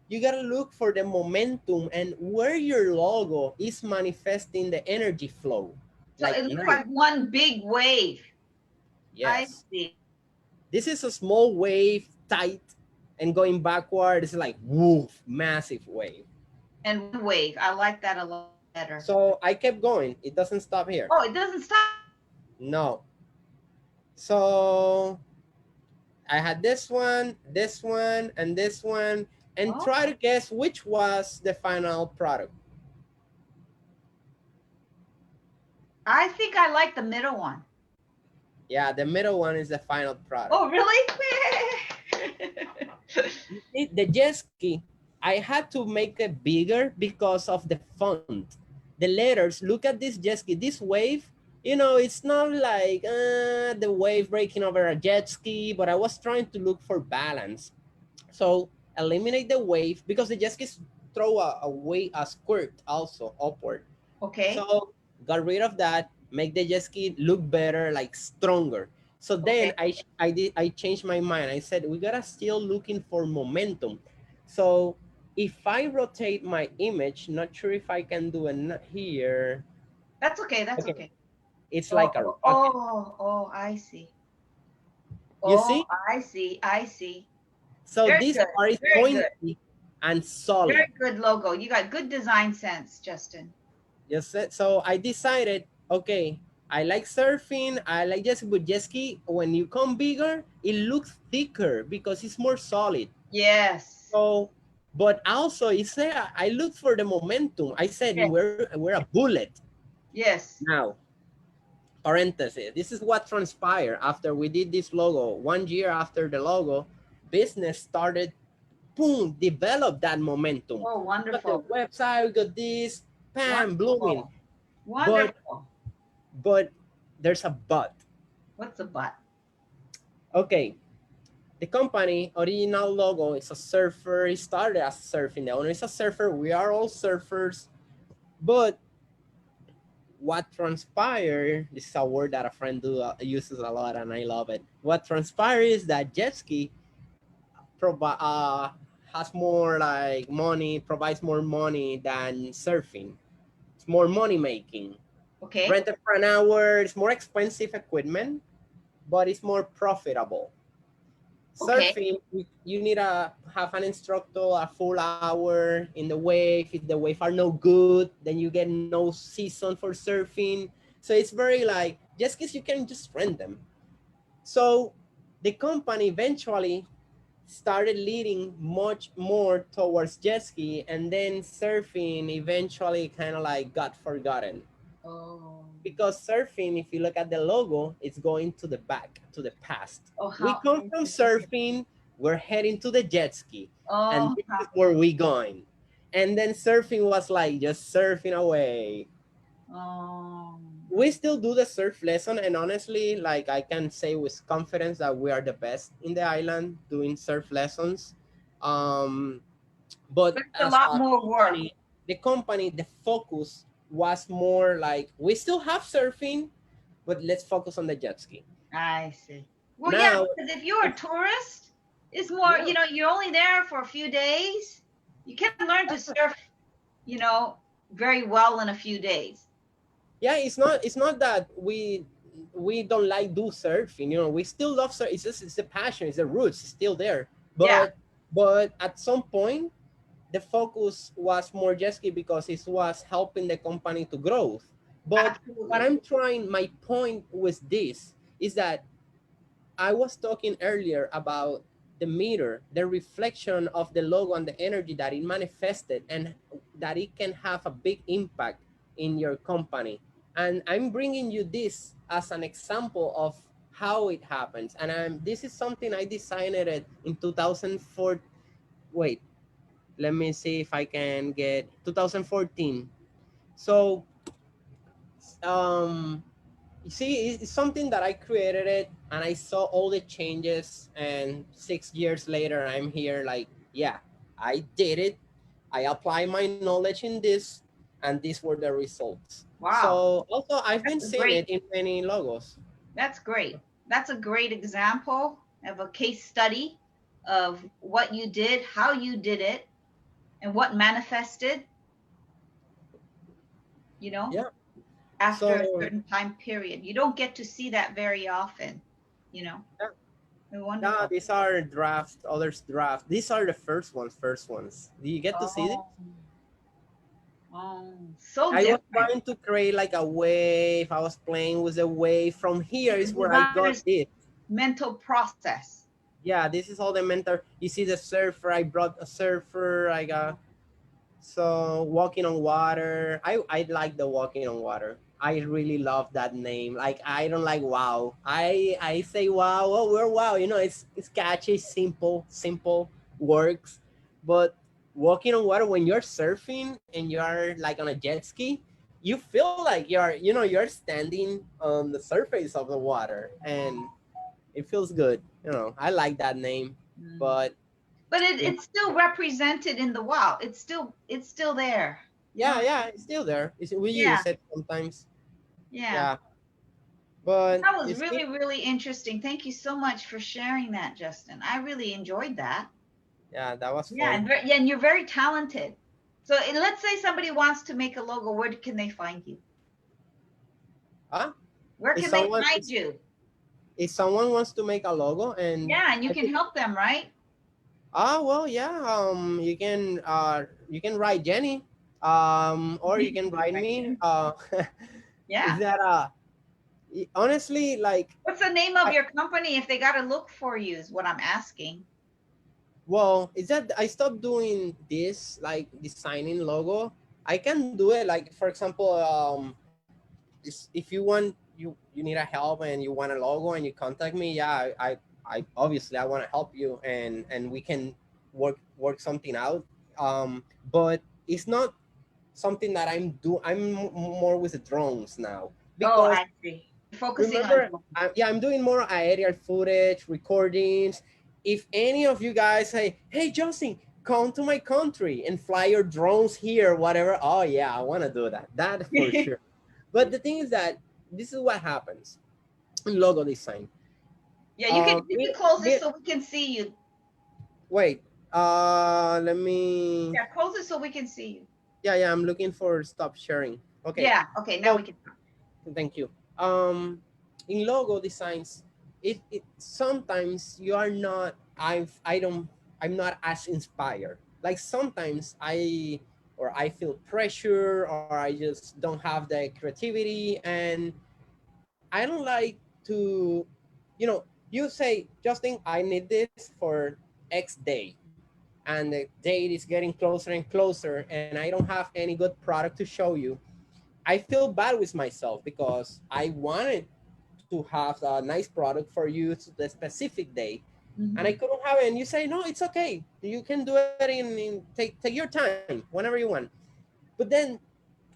S2: you gotta look for the momentum and where your logo is manifesting the energy flow.
S1: So
S2: Like
S1: it looks
S2: nice.
S1: like one big wave. I
S2: Yes.
S1: see.
S2: This is a small wave, tight, and going backward is like woof, massive wave.
S1: And one wave. I like that a lot better.
S2: So I kept going. It doesn't stop here.
S1: Oh, it doesn't stop.
S2: No. So I had this one, and this one, and
S1: Oh,
S2: try to guess which was the final product.
S1: I think I like the middle one.
S2: Yeah, the middle one is the final product.
S1: Oh, really?
S2: The jet ski, I had to make it bigger because of the font. The letters, look at this jet ski, this wave, it's not like the wave breaking over a jet ski, but I was trying to look for balance. So eliminate the wave because the jet skis throw a squirt also upward.
S1: Okay.
S2: So got rid of that, make the jet ski look better, like stronger. So then
S1: Okay.
S2: I changed my mind. I said we gotta still looking for momentum. So if I rotate my image, not sure if I can do it here.
S1: That's okay. That's
S2: Okay,
S1: okay.
S2: it's
S1: Oh,
S2: like a
S1: oh,
S2: rocket.
S1: oh, oh, I see.
S2: You
S1: Oh,
S2: see?
S1: I see. I see.
S2: So
S1: Very
S2: this
S1: good.
S2: part is
S1: Very good.
S2: pointy and solid.
S1: Very good logo. You got good design sense, Justin.
S2: Just so I decided, okay, I like surfing, I like jet ski. When you come bigger, it looks thicker because it's more solid.
S1: Yes.
S2: So, but also it's there. I looked for the momentum. I said
S1: Yes.
S2: we're a bullet.
S1: Yes.
S2: Now, parenthesis. This is what transpired after we did this logo. 1 year after the logo, business started, boom, develop that momentum.
S1: Oh,
S2: We got the
S1: wonderful.
S2: website, we got this, bam, blooming.
S1: Wonderful.
S2: But
S1: Wonderful.
S2: but there's a but.
S1: What's a butt?
S2: Okay, the company original logo is a surfer. It started as surfing. The owner is a surfer. We are all surfers. But what transpired, this is a word that a friend uses a lot, and I love it. What transpired is that jet ski has more like money, provides more money than surfing. It's more money making.
S1: Okay.
S2: Rented for an hour, it's more expensive equipment, but it's more profitable.
S1: Okay.
S2: Surfing, you need to have an instructor a full hour in the wave. If the wave are no good, then you get no season for surfing. So it's very like just because you can just rent them. So the company eventually started leading much more towards jet ski, and then surfing eventually kind of like got forgotten.
S1: Oh.
S2: Because surfing, if you look at the logo, it's going to the back, to the past.
S1: Oh,
S2: We
S1: how
S2: come from
S1: interesting.
S2: surfing, we're heading to the jet ski, and
S1: Oh,
S2: this
S1: how,
S2: is where we going. And then surfing was like just surfing away.
S1: oh.
S2: We still do the surf lesson, and honestly, like I can say with confidence that we are the best in the island doing surf lessons. Um, but
S1: But it's a
S2: as
S1: lot
S2: a
S1: more work.
S2: company, the focus was more like we still have surfing, but let's focus on the jet ski.
S1: I see. Well, yeah,
S2: Now,
S1: because if you're a
S2: it's,
S1: tourist, it's more,
S2: yeah,
S1: you're only there for a few days. You can't learn to surf, you know, very well in a few days.
S2: yeah, it's not that we don't like do surfing. We still love surf. It's just it's the passion, it's the roots, it's still there.
S1: Yeah,
S2: But at some point, the focus was more jet ski because it was helping the company to grow. But what
S1: absolutely.
S2: I'm trying, my point with this is that I was talking earlier about the meter, the reflection of the logo and the energy that it manifested, and that it can have a big impact in your company. And I'm bringing you this as an example of how it happens. And this is something I designed it in 2004. Wait, let me see if I can get 2014. So um you see, it's something that I created it, and I saw all the changes, and 6 years later I'm here like, yeah, I did it. I apply my knowledge in this, and these were the results.
S1: Wow.
S2: So also I've been
S1: That's a
S2: seeing
S1: great,
S2: it in many logos.
S1: that's great. That's a great example of a case study of what you did, how you did it, and what manifested, you know,
S2: Yeah.
S1: after a
S2: So
S1: certain time period. You don't get to see that very often, you know.
S2: yeah,
S1: They're
S2: yeah,
S1: wonderful.
S2: these are draft, others draft. These are the first ones. Do you get to see this?
S1: Oh, oh, so
S2: I was
S1: different.
S2: trying to create like a wave. I was playing with the wave. From here
S1: See,
S2: is
S1: the
S2: where I got
S1: designer's
S2: this.
S1: mental process.
S2: Yeah, this is all the mentor. You see the surfer. I brought a surfer. I got so walking on water. I like the walking on water. I really love that name. Like I don't like wow. I say wow. Oh, we're wow. It's catchy, simple works. But walking on water when you're surfing and you're like on a jet ski, you feel like you're standing on the surface of the water, and it feels good. I like that name,
S1: Mm.
S2: but
S1: But it,
S2: in
S1: it's still represented in the wow. It's still there. You
S2: yeah,
S1: know?
S2: yeah, it's still there. We
S1: Yeah,
S2: use it sometimes.
S1: yeah.
S2: Yeah, but
S1: That
S2: you
S1: was
S2: see,
S1: really, really interesting. Thank you so much for sharing that, Justin. I really enjoyed that.
S2: yeah, that was
S1: Yeah,
S2: fun.
S1: yeah, and you're very talented. So let's say somebody wants to make a logo. Where can they find you?
S2: Huh?
S1: Where
S2: If
S1: can they
S2: someone
S1: find
S2: if,
S1: you?
S2: if someone wants to make a logo, and
S1: Yeah, and you
S2: I
S1: can
S2: think,
S1: help them, right?
S2: well, yeah, you can write Jenny. Or you can write me. Is
S1: Yeah.
S2: that honestly, like,
S1: What's the name of
S2: I,
S1: your company if they got to look for you, is what I'm asking.
S2: well, is that I stopped doing this, like designing logo. I can do it, like, for example, if you want, you need a help and you want a logo and you contact me, yeah, I obviously I want to help you, and we can work something out. But it's not something that more with the drones now,
S1: Oh,
S2: because
S1: I see. Focusing on.
S2: remember, yeah, I'm doing more aerial footage, recordings. If any of you guys say, hey, Justin, come to my country and fly your drones here, whatever, oh yeah, I want to do that, that for
S1: Yeah,
S2: sure. But the thing is that this is what happens in logo design.
S1: you can close this so we can see you.
S2: Wait, let me,
S1: Yeah, close it so we can see you.
S2: yeah, I'm looking for stop sharing. Okay,
S1: Yeah. Okay. Now we
S2: so
S1: can.
S2: thank you. Um, in logo designs, it sometimes you are not. I don't. I'm not as inspired. Like sometimes I feel pressure, or I just don't have the creativity, and I don't like to, you say, Justin, I need this for X day, and the date is getting closer and closer, and I don't have any good product to show you. I feel bad with myself because I wanted to have a nice product for you to the specific day, and I
S1: Mhm.
S2: couldn't have it. And you say, no, it's okay. You can do it take your time whenever you want. But then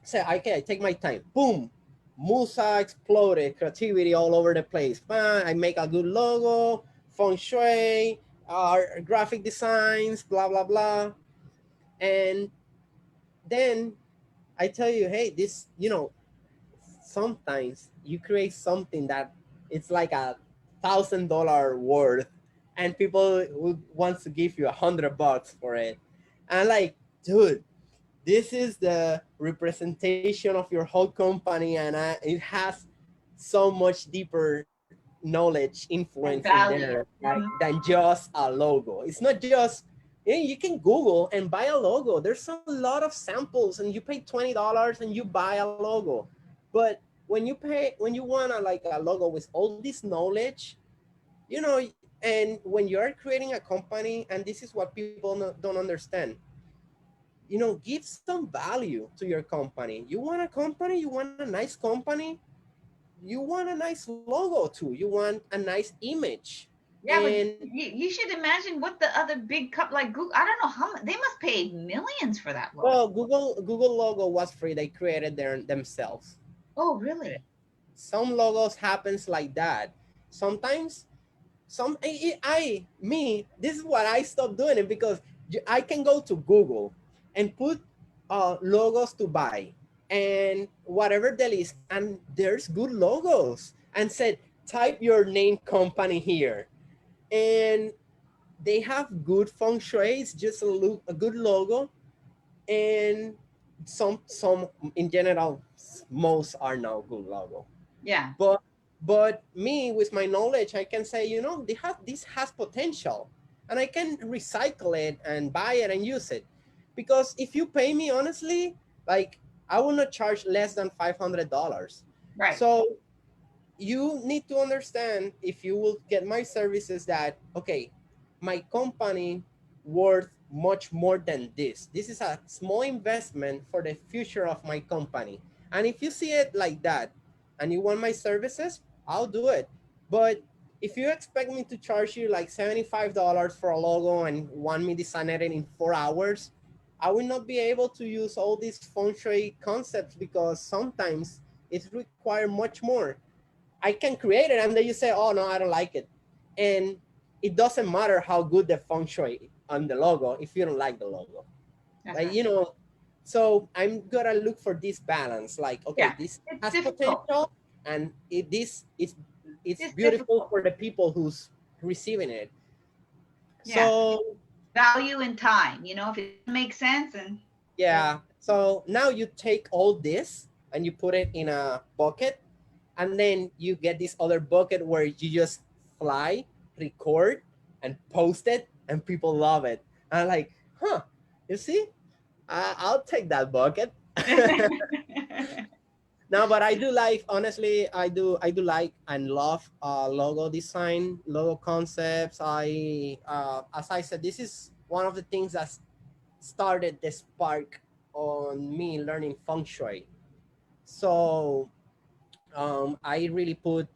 S2: say, okay, I take my time. Boom, Musa exploded, creativity all over the place. Bam, I make a good logo, Feng Shui, graphic designs, blah blah blah, and then I tell you, hey, this, sometimes you create something that it's like $1,000 worth, and people would wants to give you $100 for it, and like, dude, this is the representation of your whole company, and it has so much deeper knowledge influence
S1: And
S2: in there,
S1: value.
S2: like, than just a logo. It's not just, you can Google and buy a logo. There's a lot of samples, and you pay $20 and you buy a logo. But when you want a logo with all this knowledge, you know and when you're creating a company, and this is what people don't understand, give some value to your company. You want a company, you want a nice company, you want a nice logo too, you want a nice image.
S1: Yeah, but
S2: And
S1: you should imagine what the other big cup like Google. I don't know how much they must pay millions for that logo.
S2: well, Google logo was free. They created themselves.
S1: Oh, really?
S2: Some logos happens like that. Sometimes me, this is what I stopped doing it, because I can go to Google and put logos to buy and whatever the list, and there's good logos, and said, type your name company here, and they have good feng shui. It's just a good logo, and some in general, most are now good logo.
S1: Yeah.
S2: But me, with my knowledge, I can say, this has potential, and I can recycle it and buy it and use it. Because if you pay me honestly, like, I will not charge less than $500.
S1: Right.
S2: So you need to understand, if you will get my services, that okay, my company worth much more than this. This is a small investment for the future of my company. And if you see it like that, and you want my services, I'll do it. But if you expect me to charge you like $75 for a logo and want me design it in 4 hours, I will not be able to use all these feng shui concepts, because sometimes it requires much more. I can create it, and then you say, "Oh no, I don't like it," and it doesn't matter how good the feng shui on the logo if you don't like the logo.
S1: That's
S2: Like,
S1: right.
S2: so I'm gonna look for this balance. Like, okay,
S1: Yeah.
S2: this
S1: It's
S2: has
S1: difficult.
S2: potential, and it's
S1: It's
S2: beautiful
S1: difficult.
S2: for the people who's receiving it.
S1: Yeah.
S2: So
S1: Value and time. If it doesn't make sense and it,
S2: yeah, so now you take all this and you put it in a bucket, and then you get this other bucket where you just fly, record, and post it, and people love it. And I'm like, huh, you see, I'll take that bucket. No, but I do like, honestly, I do like and love logo design, logo concepts. As I said, this is one of the things that started the spark on me learning feng shui. So I really put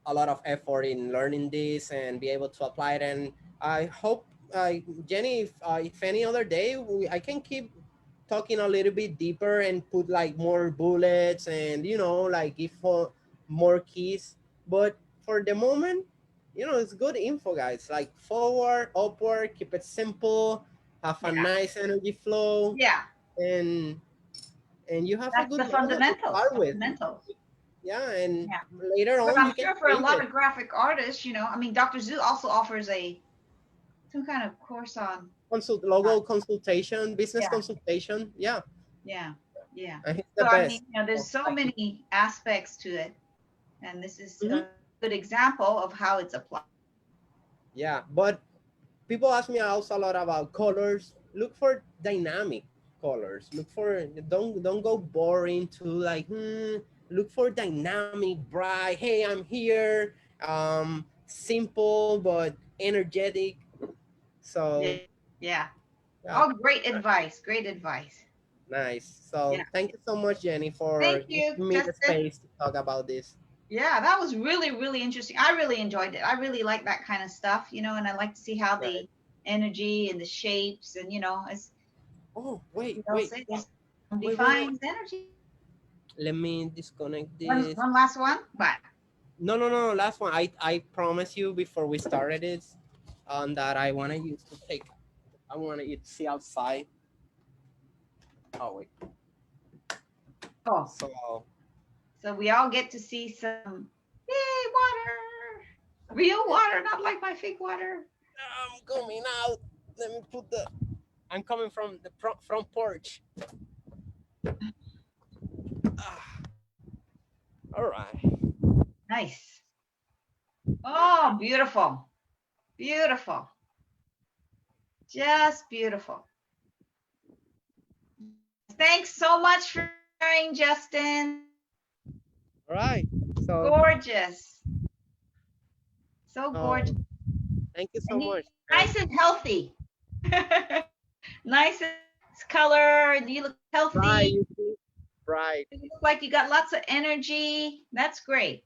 S2: a lot of effort in learning this and be able to apply it. And I hope, Jenny, if any other day I can keep talking a little bit deeper and put like more bullets and like give more keys. But for the moment, it's good info, guys. Like forward, upward, keep it simple, have a
S1: Yeah,
S2: nice energy flow,
S1: yeah.
S2: and you have a
S1: That's
S2: good
S1: the
S2: logo to
S1: fundamentals.
S2: start with.
S1: Fundamentals.
S2: Yeah, and
S1: Yeah.
S2: later
S1: But
S2: on
S1: I'm
S2: you can
S1: sure for a
S2: change
S1: lot
S2: it.
S1: of graphic artists, I mean, Dr. Zoo also offers some kind of course on.
S2: Logo consultation, business
S1: Yeah,
S2: consultation. Yeah,
S1: yeah, yeah.
S2: and he's the
S1: So I mean,
S2: best.
S1: there's
S2: So,
S1: so
S2: like,
S1: many aspects to it, and this is
S2: mhm.
S1: a good example of how it's applied.
S2: Yeah, but people ask me also a lot about colors. Look for dynamic colors. Look for, don't go boring to like, look for dynamic, bright. Hey, I'm here. Simple but energetic.
S1: Yeah,
S2: So
S1: yeah.
S2: yeah,
S1: Oh, great advice. Great advice.
S2: nice.
S1: Yeah.
S2: So thank you so much, Jenny, for
S1: Thank
S2: giving
S1: you,
S2: me the
S1: Justin.
S2: space to talk about this.
S1: Yeah, that was really, really interesting. I really enjoyed it. I really like that kind of stuff, and I like to see how
S2: Right.
S1: the energy and the shapes and, as
S2: Oh, wait,
S1: they'll
S2: wait,
S1: say, this
S2: wait.
S1: defines energy.
S2: Let me disconnect
S1: One,
S2: this.
S1: one last one. But
S2: No. Last one. I promise you before we started this, that I wanted you to take. I wanted you to see outside. Oh wait.
S1: oh,
S2: So
S1: so we all get to see some yay water, real water, not like my fake water.
S2: I'm coming out. Let me put the. I'm coming from the front porch. Ah, all right.
S1: Nice. Oh, beautiful, beautiful, just beautiful. Thanks so much for sharing, Justin.
S2: All right. So,
S1: Gorgeous, so gorgeous,
S2: thank you so
S1: and you
S2: much. And
S1: nice and healthy. Nice and color. You look
S2: right,
S1: healthy.
S2: you see, right.
S1: You look like you got lots of energy. That's great.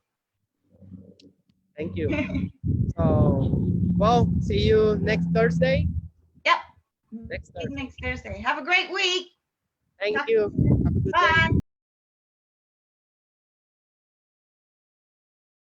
S2: Thank you.
S1: Yep.
S2: So, well, see you next Thursday. Next
S1: See you
S2: Thursday.
S1: next Thursday. Have a great week.
S2: Thank
S1: Talk to
S2: you.
S1: you soon.
S2: Have a good day.
S1: Bye.